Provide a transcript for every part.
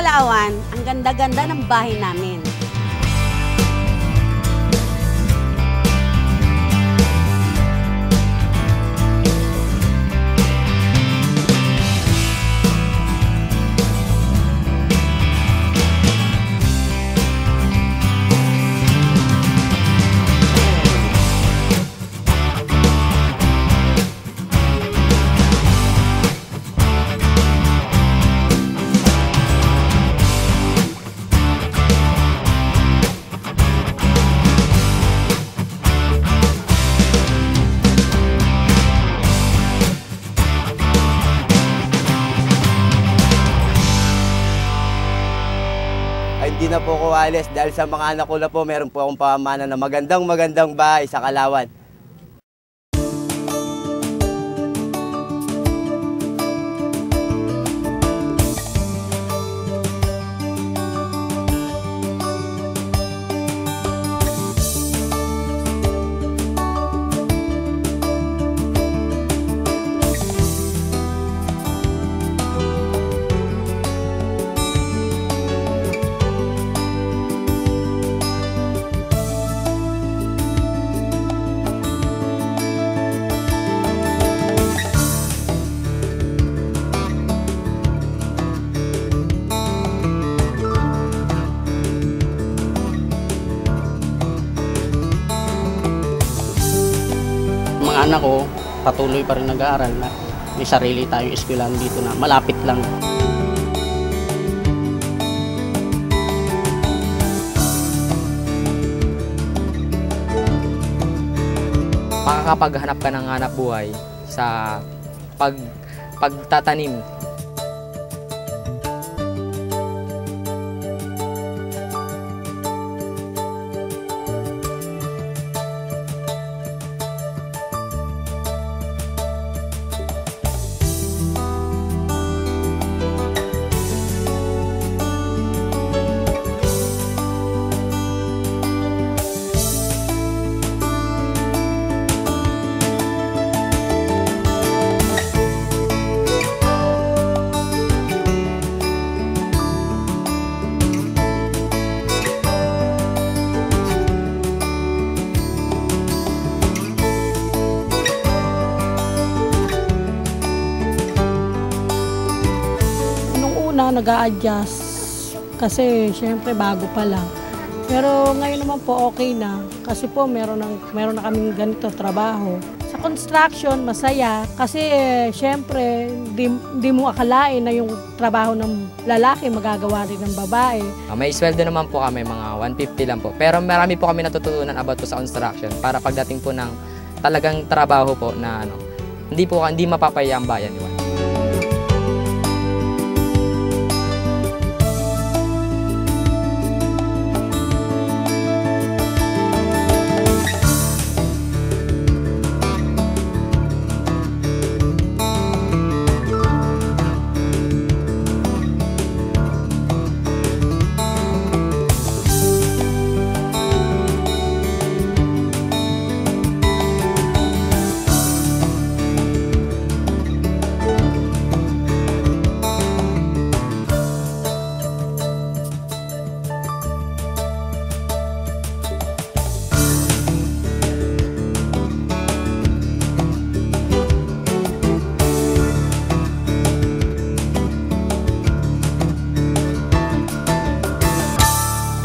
Kalawan, ang ganda-ganda ng bahay namin. Ay, hindi na po ako alis dahil sa mga anak ko na po, meron po akong pamana na magandang bahay sa Kalawan. Mga anak ko, patuloy pa rin nag-aaral na may sarili tayong eskwelahan dito na malapit lang. Makakapaghanap ka ng hanap buhay sa pagtatanim. Nag-a-adjust kasi syempre bago pa lang. Pero ngayon naman po okay na kasi po meron na kaming ganito trabaho. Sa construction masaya kasi syempre di mo akalain na yung trabaho ng lalaki magagawa rin ng babae. May sweldo naman po kami, mga 150 lang po. Pero marami po kami natutunan about po sa construction para pagdating po ng talagang trabaho po na hindi mapapaya ang bayan.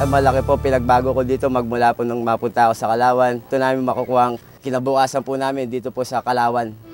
Malaki po pinagbago ko dito magmula po nung mapunta ako sa Kalawan. Ito namin makukuha ang kinabukasan po namin dito po sa Kalawan.